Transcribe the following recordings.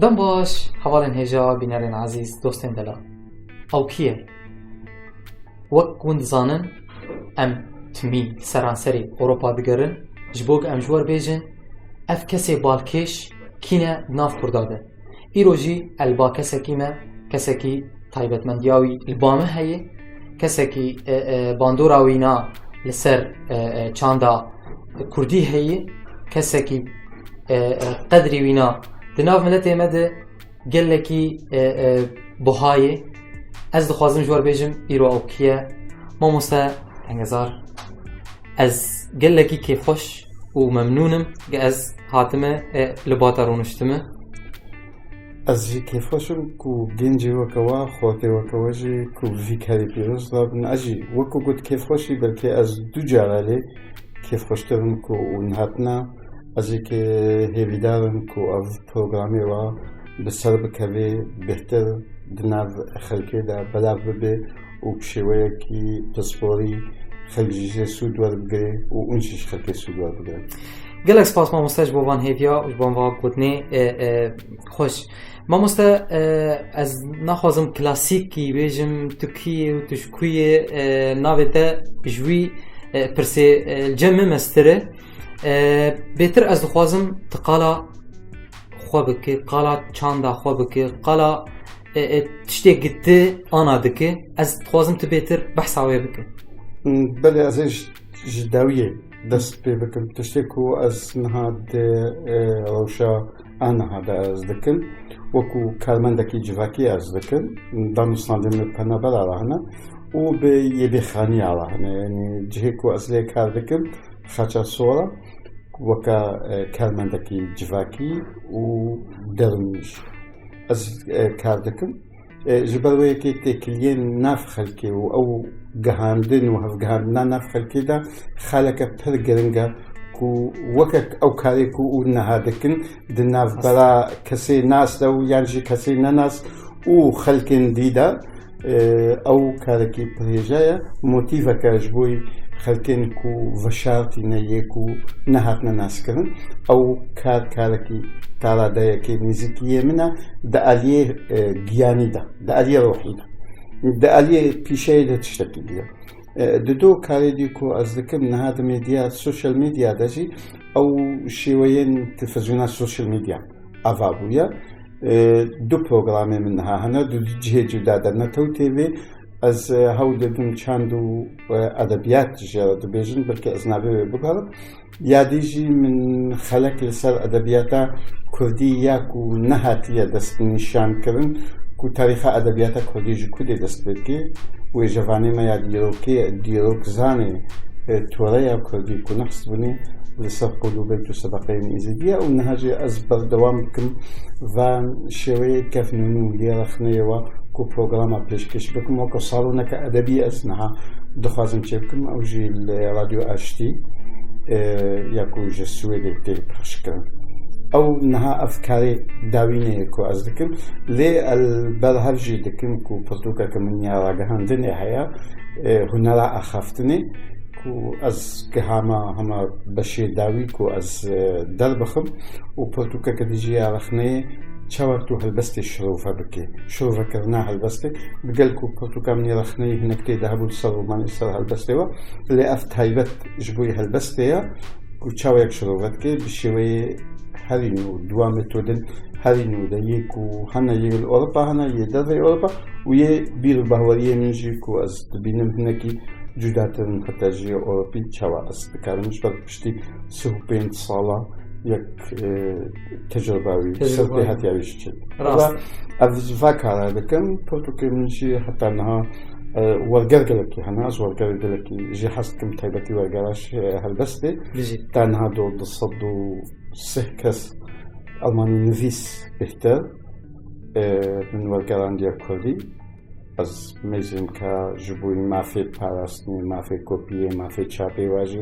دەم باش هەواڵێن هێژا بینەرێن عەزیز دۆستێن دەلا ئەو کیە؟ وەک ون دزانن ئەم تمی سەرانسەری ئەوڕۆپا دگەرن ji bo em ji we bêjin ev kesê balkêş kîne nav Kurda de. Îro jî elba kesekî me kesekî taybetmendiya wî li ba me heye, kesekî bandora wî na li ser çanda Kurdî heye, kesekî qedrî wî na di nav miletê me de gelekî buhayê. Ez dixwazim ji we bêjim îro ew kî ye? Mamoste Engezar, ez gelekî kêfxweş û memnûnim ge ez hatime li bata rûniştime. Ez jî kêfxweşim ku gencê weke we xwetê weke we jî ku vî kerê pîroz dabin. Ez jî wekû got kêfxweşî belkê ez du cara lê kêfxweştirim ku hûn hatina. Ez ê hêvîdarim ku ev programê we bi ser bikeve bêhtir di nav xelkê de belav bibe û bi şêweyekî pisporî xelk jî jê sûd werbigire û hûn jî ji xelkê sûd werbigirin. Gelek spas mamoste ji bo van hêviya û ji bo van gotinê xweş. Mamoste ez naxwazim klasîkî bêjim tu kî yê û tu ji ku yê navê te ji wî pirsê cem min mestire. Bêtir ez dixwazim tu qala xwe bikî, qala çanda xwe bikî, qala tiştê gitti ana dikî. Ez dixwazim tu bêtir behsa wê bikî. Belê ez ê ji dawiyê dest pê bikim. Tiştê ku ez niha dê rewşa aniha de ez dikim wekû karmendekî civakî ez dikim. Danûstandê min penaber ara hene û bi yêbêxanî ara hene. Yanî cihê ku ez lê kar dikim xaça sora weka karmendekî civakî û derin jî ez kar dikim. Ji ber wê yekê têkiliyên nav xelkê û ew gihandin û hevgihandina nav xelkê de xeleke pir giring e ku wekek ew karê ku hûn niha dikin di navbera kesê nas de û yan jî kesê nenas û xelkên dî de ew karekî pir hêja ye. Motîveke ji bo xelkên ku veşartîne yê ku nehatine naskirin ew karekî taradeyekê nêzîkiyê min e di aliyê giyanî de, di aliyê rohî de, di aliyê pîşeyê de tiştekî diye. Di do karê dî ku ez dikim niha di medya sosyal medya de jî ew şêweyên televîzyona sosyal medya ava bûye. Du programê min niha hene du cihê cuda de Netew TV. Ez hewl didim çand û edebiyat jî dibêjin belkî ez navê wê bigerim. Yadî jî min xelek li ser edebiyata Kurdî ya ku nehatiye destnîşankirin ku tarîxa edebiyata Kurdî ji Kurdê dest pê dike. Wê jevanê me ya dîrokzanê toreya Kurdî ku neqs bûnê li ser qulûbeyt û sebeqeyên êzîdiye û niha jî ez berdewam bikim van şêweyê kefnûn û lêrexneyê we ku programa pêşkêş bikim weke saloneke edebî ez niha dixwazim çê bikim ew jî li Radyo Aştî ya ku ji Swêdê tê pexşkirin. Ew niha ev karê dawînê ye ku ez dikim lê berhev jî dikim ku pirtûkeke min ya ragihandinê heye hunera axaftinê ku ez gihama hema beşê dawî ku ez derbixim û pirtûkeke dijî ya rexneyê çawa tu helbestê şirove bikî. Şirovekirina helbestê digel ku pirtûka min ya rexneyê hinek tê de hebû li ser romanê ser helbestê we lê ev taybet ji bo helbestê ye ku çawek şirove dike bi şêweyê herî nû duwa metodin herî nû de yê ku hene yê li Ewropa hene yê derveyê Ewropa û yê bîr û bahweriyê min jî ku ez dibînim hinekî cudatirin heta jî Ewropî çawa ez dikarim ji ber piştî sih û pênc sala yek tecrübe wî serpê hetiya wî ji çê. Ev ji va kara dikim pirtûkê min jî heta niha werger gelekî hene ez wergerê gelekî jî hes dikim taybetî wergera helbestê ta niha du sed û sih kes Almanî nivîs bêhtir min wergerandiya Kurdî. Ez mêzim ka ji bo mafê parastinê, mafê kopiyê, mafê çapê we jî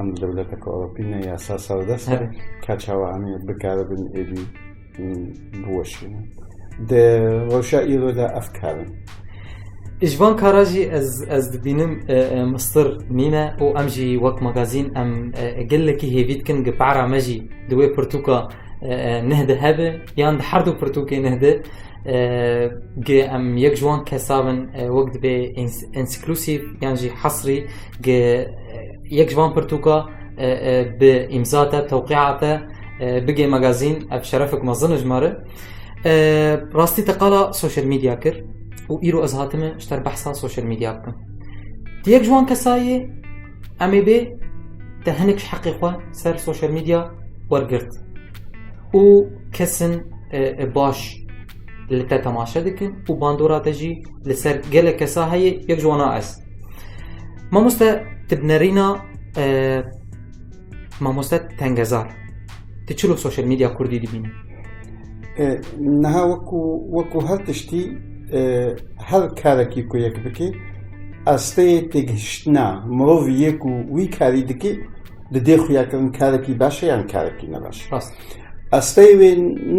em li dewleteka Ewropî ne yasa serdest e ka çawa em ê bikaribin êdî biweşînin. Di rewşa îro de ev karin. جوان كاراجي از دبينم مصر نينا او امجي وقت مغازين ام قال لك هيفيت كن قبعرة مجي دوي برتوكا نهده هبه يعني حردو برتوكي نهده جي ام يك جوان كسابن وقت بي انسكلوسيف يعني جي حصري جي يك جوان برتوكا بامزاته بتوقيعاته بقي مغازين بشرفك مظن جماره راستي تقالا سوشيال ميديا كر وإيرو أزهاتمه اشتر بحثا سوشيال ميديا بكم ديك جوان كساية أمي بي تهنكش حقيقة سر سوشيال ميديا ورقرت و كسن باش اللي تتماشى دكن و باندورا تجي لسر قلة كساهي يك جوانا أز ما مستا تبنرينا ما مستا تنجزار تشلو سوشيال ميديا كردي دي بيني نها وكو هر تشتي هر کارکی کو یک بکی استه تگشتنا مرو یکو وی کاری دکی ددی خویا کن کارکی باشه یا کارکی نباشه استه وی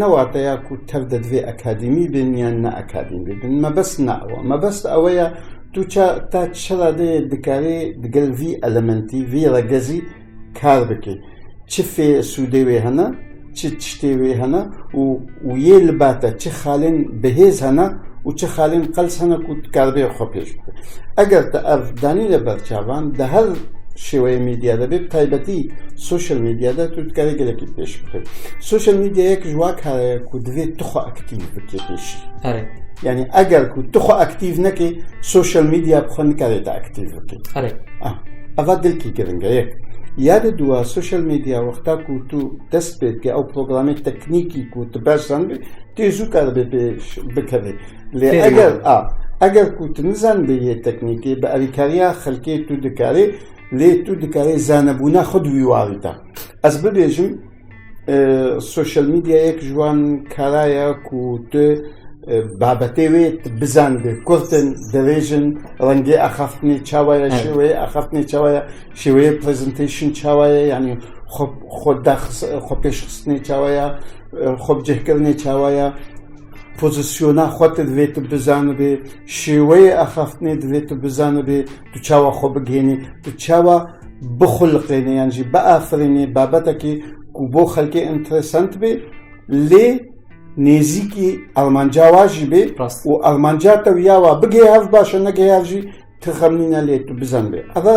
نواته یا کو تبدد وی اکادمی بین یا نه اکادمی بین ما بس نعوا ما بس اویا تو تا چرا دکاری دگل وی المنتی وی رجزی کار بکی چه فی سوده وی هنا چه تشتی وی هنا و یل باته چه خالن بهز هنا و چه خالین قلس هنه کود کاربی خوبیش بده. اگر تا دانی لبرچوان ده هر شیوه میدیا ده بی تایبتی سوشل میدیا ده تو کاری گلکی پیش بده. سوشل میدیا یک جواک هره کود وی تخو اکتیو بکی پیشی. آره. یعنی اگر کود تخو اکتیو نکی سوشل میدیا بخون کاری تا اکتیو بکی. آره. اول دل کی گرنگه یک. یاد دوا سوشل میدیا وقتا کو تو دست بید که او پروگرامی تکنیکی کو تو برسان بی تیزو کار بکره. لی اگر کو تنزن به یه تکنیکی به اریکاریا خلکی تو دکاری لی تو دکاری زنبونه خود ویواریتا. از ببیجم سوشل میدیا یک جوان کارایا کو تو بابته ویت بزنده کردن دویژن رنگی اخفتنی چاویا شوی اخفتنی چاویا شوی پرزنتیشن چاویا یعنی خود پیشخستنی چاویا خود جهکرنی چاویا پوزیسیونا خود دویت بزنده به شوی اخفتنی دویت بزنده به تو چاوا خوب بگینی تو چاوا بخلقینی یعنی بآفرینی بابته کی کو بو خلکی انترسانت به لی نزیکی آلمانجا واجی به و آلمانجا تو یاوا بگی هف باشه نگی هفجی تخمنینا لیت بزن به. اما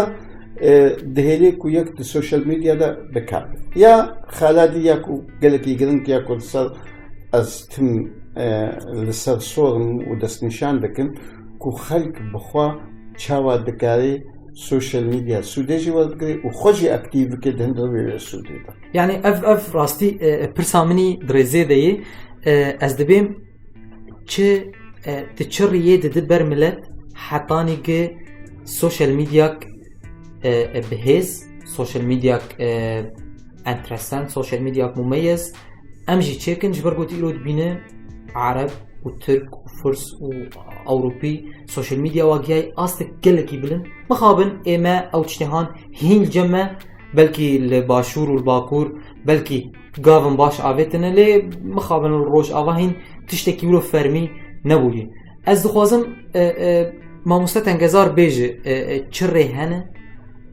دهلی کو یک سوشل میدیا دا بکار. یا خالدی یا کو گلکی گرنگ یا کو سر از تم لسر صورن و دست نشان دکن کو خلق بخوا چاوا دکاری سوشل میدیا سوده جواد کری و خوشی اکتیو که دندر به سوده دا. یعنی اف راستی پرسامنی درزه دیه از دبیم چه تشریه دبر ملت حتانی که سوشل میدیا بهز سوشل میدیا انترسان سوشل میدیا ممیز امجی چکن جبر گوتی رو بینه عرب و ترک و فرس و اوروبی سوشل میدیا واقعی است گلکی بلن مخابن اما او تشتهان هین جمع بلکی الباشور و الباکور بلکی گاون باش آویتنه لی مخابن الروش آواهین تشتکی ولو فرمی نبودی. از دخوازم ما مستنگزار بیجه چره هنه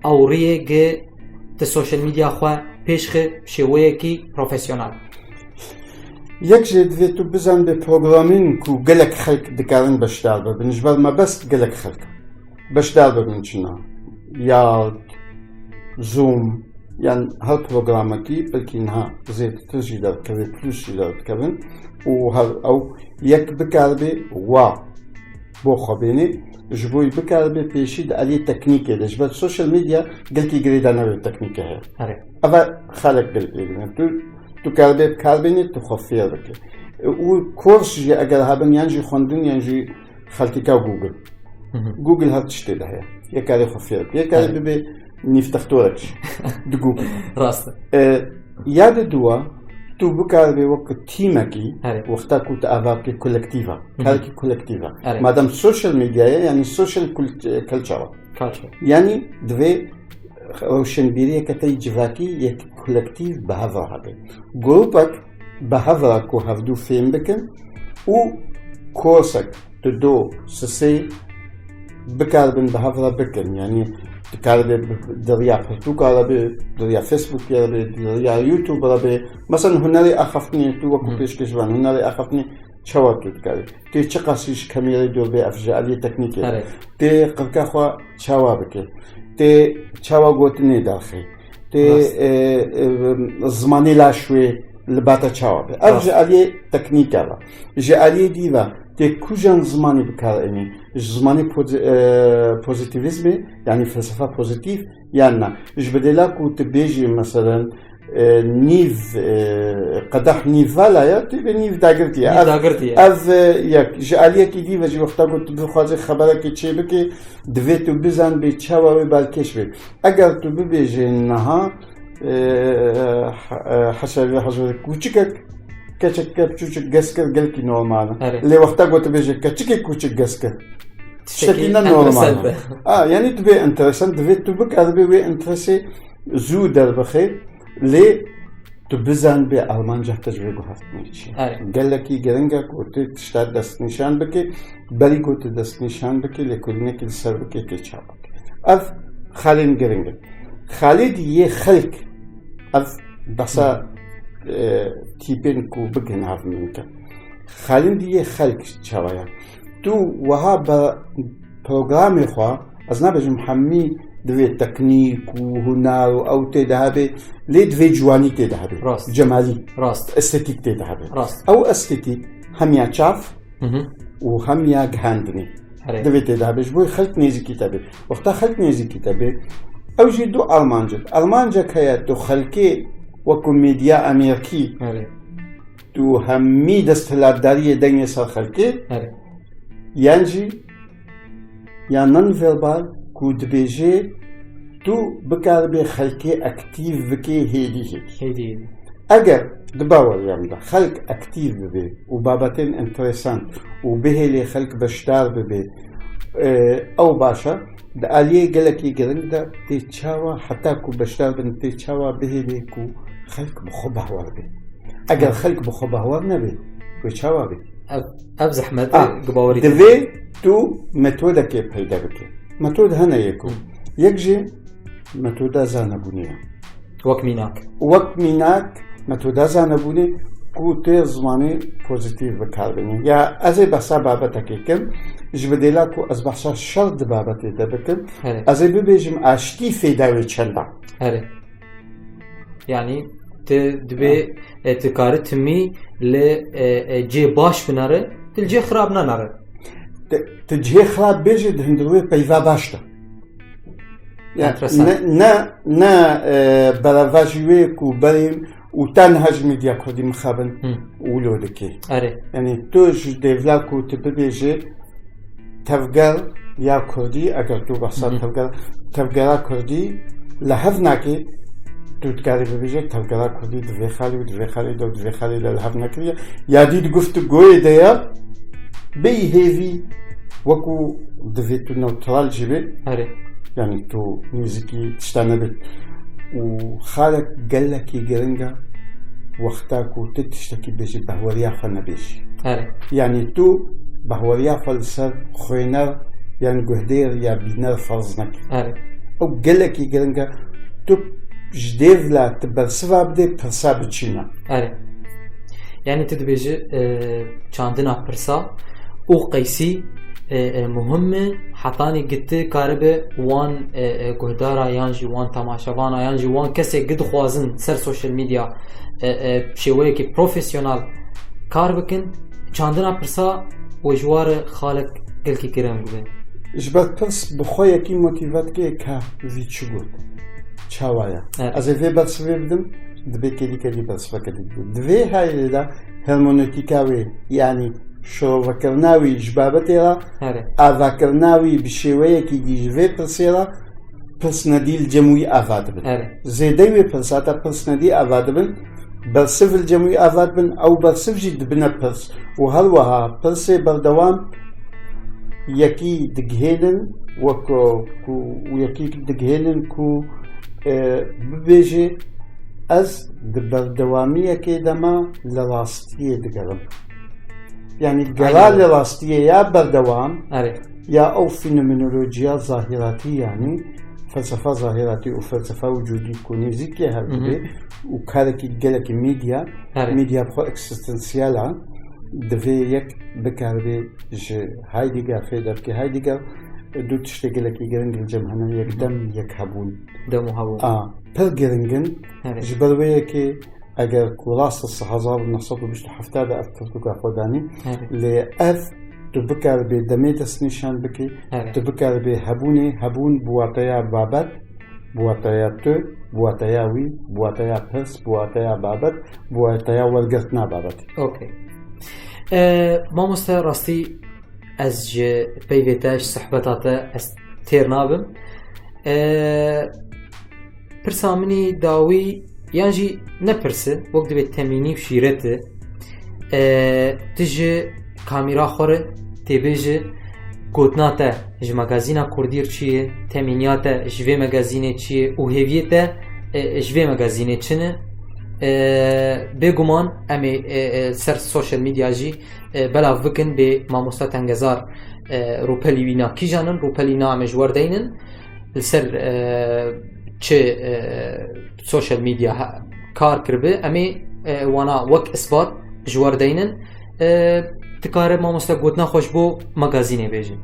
اوریه گه ت سوشل میدیا خواه پیشخه شویه کی پروفیسیونال. یک جدی تو بزن به پروگرامین کو گلک خلق دکارن بشدار ببین جبر ما بس گلک خلق بشدار ببین چنا یا زوم یعنی هر پروگرامی کی بلکه اینها زیاد تجربه کرده پلیسی دارد کردن و هر او یک بکاربه و با خبینی جبوی بکاربه پیشید علی تکنیکی داشت بعد سوشل میدیا گلکی گریدانه به تکنیکه هست. اول خالق گلکی تو کاربینی تو خفیه بکه. و کورسی اگر هبن یعنی خوندن یعنی خالقی کا گوگل هر چیزی داره. یک کاری خفیه یک کاری به نفتح تورش دقوق راسته یاد دوا تو بکار به وقت تیمه کی وقتا کوت آواب کی کلکتیوا کار کی کلکتیوا مادام سوشل میدیا یعنی سوشل کلچر یعنی دوی روشنبیری کتی جواکی یک کلکتیو به هوا هده گروپک به هوا کو هفدو فیلم بکن و کورسک تو دو سه بکاربن بە هەڤڵە بکەن یعنی دکاربێ دڵیا پرتوکاڵە بێ دڵیا فێسبووکیە بێ دڵیا یوتیوبە بێ مەسەن هونەری ئاخەفتنی تو وەکو پێشکەشوان هونەری ئاخەفتنی چاوە تو دکاری تێ چ قاسیش کەمیێری دۆ بێ ئەفژعالی تەکنیکێ تێ قڕکەخوا چاوا بکێ تێ چاوا گۆتنێ داخی تێ زمانی لاشوێ li bata çawa be. Ev ji aliyê teknîk e. Ji aliyê dî ve tê ku jan zimanî bikarenî ji zimanî pozitivîzmê yani felsefa pozitif yan na. Ji bedêla ku tu bêjî meselen nîv qedex nîv vala ya tu bê nîv dagirtiye. Ev yek ji aliyekî dî ve ji wexta ku tu bixwazî xeberekê çê bikî divê tu bizan bê çawa wê balkêş bê. Eger tu bibêjî niha حسابي حضرتك كوچك كچك بچوچك گسكر گلكي نورمال لي وقتا قلت بيجي كچك كوچك گسكر شكلنا نورمال يعني تبي انتريسانت تبي تبك ادبي وي انتريسي زو در بخير لي تبزان بي المانجا تجربه گفتنيچي گلكي گرنگا قلت تشتاد دست نشان بكي بلي قلت دست نشان بكي لكلنا كل سر بكي كچابك اف خالين گرنگ خالد يه خلق اف بسا تيبين كو بگن هاف منك خالد يه خلق چاويا تو وها برنامج خو از نبجم حمي دوی تکنیک و هنر او تدهبه لید وی جوانی تدهبه جمالی راست استتیک تدهبه راست او استتیک هم یا چاف و هم یا گهندنی دوی تدهبه جبوی خلق نیزی کتابه وقتا خلق نیزی کتابه او جی دو آلمانجا که تو خلقی وکو میدیا امریکی تو همی دستهلاتداری دنیا سر خلقی یعنی یا نن وربال کو دبیجه تو بکار به خلقی اکتیو بکی هیدی اگر دباور یعنی خلق اکتیو ببی و بابتین انترسانت و بهلی خلق بشتار ببی او باشه د عالیه گلکی گرنگ ده تی چاوا حتی کو بشتار بن تی چاوا بهلی کو خلق بخو بهوار بی اگر خلق بخو بهوار نبی کو چاوا بی اب زحمت گباوری دوی تو متوده که پیدا بکی متود هنه یکو یک جی متوده زانبونیه وک میناک متوده زانبونی کو تی زمانی پوزیتیو بکار بینی یا از بحثا بابتا که کم جبدیلا کو از بحثا شرط بابتا ده بکن از ببیجم اشتی فیداوی چنده yani دبي تكاري تمي لجي باش بناره تلجي خراب ناره تجي خراب بيجي دهندروي بيفا باشتا نا براواجوي كو بريم وتنهج ميديا كردي مخابن ولودكي يعني توج ديفلاكو تبيجي تفجر يا كردي اگر تو بحثا تفجر كردي لهفناكي تو تکاری ببیجه تفکر کردی دوی خالی لحظ نکریه یادید گفت گوی دیا بی هیوی وکو دوی تو نوترال جیبه یعنی تو موزیکی تشتانه بید و خالق گلکی گرنگا وقتا کو تشتکی بیجی بهوریا خو نبیشی یعنی تو بهوریا خو لسر خوینر یعنی گهدیر یا بینر فرض نکی او گلکی گرنگا تو جديد لا تبرسوا بدي برسا بتشينا. يعني تدبيجي چاندنا برسا او قيسي مهمة حطاني قلت كاربه وان قهدارا يانجي وان تماشاوانا يانجي وان كسي قد خوازن سر سوشيال ميديا بشيوية كي بروفيسيونال كاربكن چاندنا برسا وجوار خالق قلكي كرام ببين. جبت برس بخويا كي موتيفات كي كا فيتشو قلت. چاوایا از وی بسوی بدم دبی کلی بسوا کدی دوی هایی دا هرمونوتیکاوی یعنی شو وکرناوی جبابتی را آوکرناوی بشیوه کی دیجوی پرسیرا پس ندیل جمعی آواد بن زیدوی پرساتا پس ندی آواد بن برسف الجمعی آواد بن او برسف جد بنا پرس و هر وها پرسی بردوام یکی دگهیلن و یکی دگهیلن کو ببیجی از بردوامیه که دما لراستیه دگرم یعنی گرا لراستیه یا بردوام یا ئەو فینۆمێنۆلۆجیا ظاهراتي یعنی فەلسەفە ظاهراتي و فەلسەفە وجودی و نێزیکێ هەبێ و کارێکی گەلێکی میدیا بخۆ ئەکسیستەنسیالە دەبێ یەک بکاربێ ji هایدگر فێ دەبکە هایدگر دوو تشتێ گەلێکی گرنگ جەم هەنە یەکدەم یەک هەبوون پڕ گرنگن ji ber wê yekê eger ku rasta 1970 de ev pirtûka xwedanî lê ev tu bikaribê demê destnîşan bikî tu bikaribê hebûn bi wateya babet bi wateya tu bi wateya wî bi wateya pirs bi wateya babet bi wateya wergirtina babetê. Mamoste rastî ez ji peyvê te ji sehbeta te ez têr nabim. Pirsa minî dawî yan jî nepirse wek dibe temînî û şîretê tu ji kamîra xwe re têbêje gotina te ji magazîna Kurdî çi ye, temîniya te ji vê magazînê çi ye û hêviyê te ji vê magazînê çi ne. Bêguman em ê ser social medya jî belav bikin bê mamoste Tengezar rûpelî wî na kîjanin rûpelî na em ji werdeynin li ser çi social medya kar kiribe em ê wana wek isbat ji werdeynin dikare mamoste gotina xwe ji bo magazînê bêje.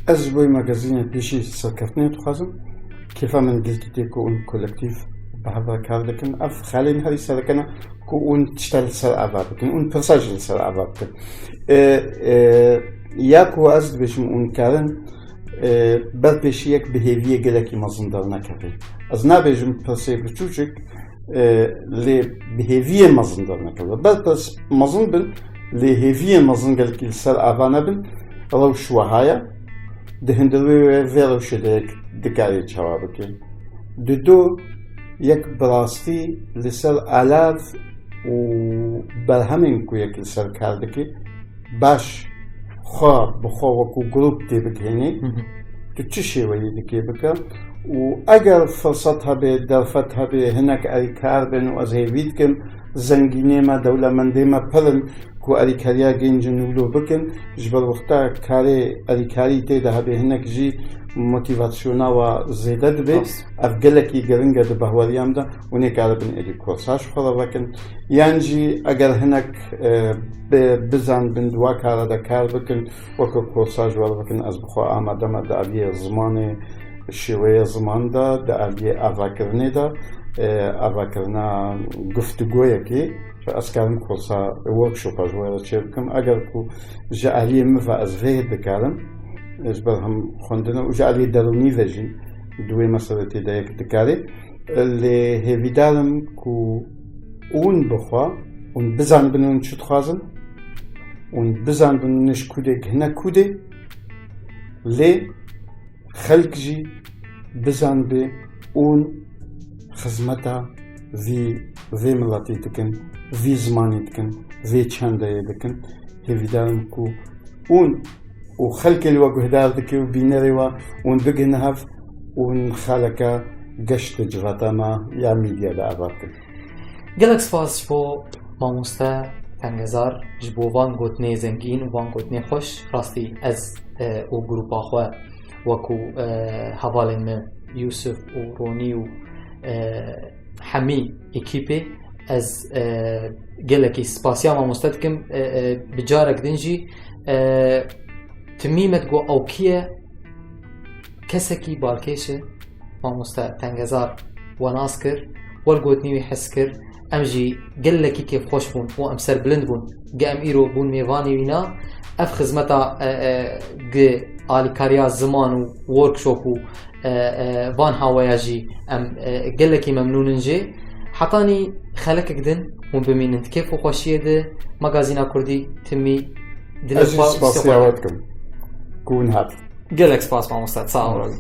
Ez ji bo magazînê pêşî serkeftinê dixwazim kêfa min giltî tê ku hûn kolektiv بهذا كار لكن أف خلينا هذه سلكنا كون تشتغل سر أباد لكن أون برساج سر أباد لكن ياكو أزد بيشم أون كارن بل بيشيك بهيفية جلكي مزندر نكفي أزنا بيجم برسي بتشوشك لي بهيفية مزندر نكفي بل بس مزندر لي هيفية مزندر جلكي سر أبانا بن لو شو هايا دهندلوي فيلو شديك دكاري شوابكي دو یک براستی لسر آلاف و برهمین کو یک لسر کرده که باش خواه بخواه وکو گروپ دی بکنی تو چه شیوهی دیگه بکن و اگر فرصت هبه درفت هبه هنک اری کار بین و از هیوید کن زنگینه ما دولمنده ما پرن کو اری کاریا گنجنولو بکن جبر وقتا کاری اری کاری تیده هبه هنک جی موتیواسیونا و زیده دبی افگلکی گرنگه ده بهواریام ده اونی کار بین ادی کورساش خورا بکن یعنی اگر هنک بزن بین دوا کار ده کار بکن وکو کورساش وار بکن از بخوا آماده ما ده علیه زمان شیوه زمان ده علیه آواکرنه ده آواکرنا گفتگویه که از کارم کورسا ورکشوپ اجواره چه بکم اگر کو جعلیه مفا از وید بکارم اجبر هم خوندنه و جعلی درونی وجی دوی مسئله تیده یک دکاری اللي هیویدارم کو اون بخوا اون بزن بنون چود خوازن اون بزن بنونش کوده گهنه کوده لی خلق جی بزن به اون خدمتا وی ملاتی دکن وی زمانی دکن وی چنده دکن هیویدارم کو اون و خلق الوجه داردك وبينروا ونبقنها ونخلقها قشت جراتما يا ميديا دعواتك. جالكس فاز بو ماموستا تنجزار جبو وان قوتني زنجين وان قوتني خوش راستي از او جروب اخوة وكو هوالن من يوسف وروني و حمي اكيبي از جالكي سباسيا ماموستا تكم بجارك دنجي تميمت جو او كيه كسكي بالكيشه ماموستا تنجزار وناسكر والقوتني ويحسكر امجي قلكي كيف خوش بون و امسر بلند بون قام ايرو بون ميفاني وينا اف خدمتا آلی کاریا زمان و ورکشوپ و وان هاویاجی ام قلكي ممنونن جي حطاني خلقك دن وبميننت كيف وخوشيه ده مغازينا كردي تمي دلفا سپاسیاواتكم كون هات قلك سپاس ماموستا تصاور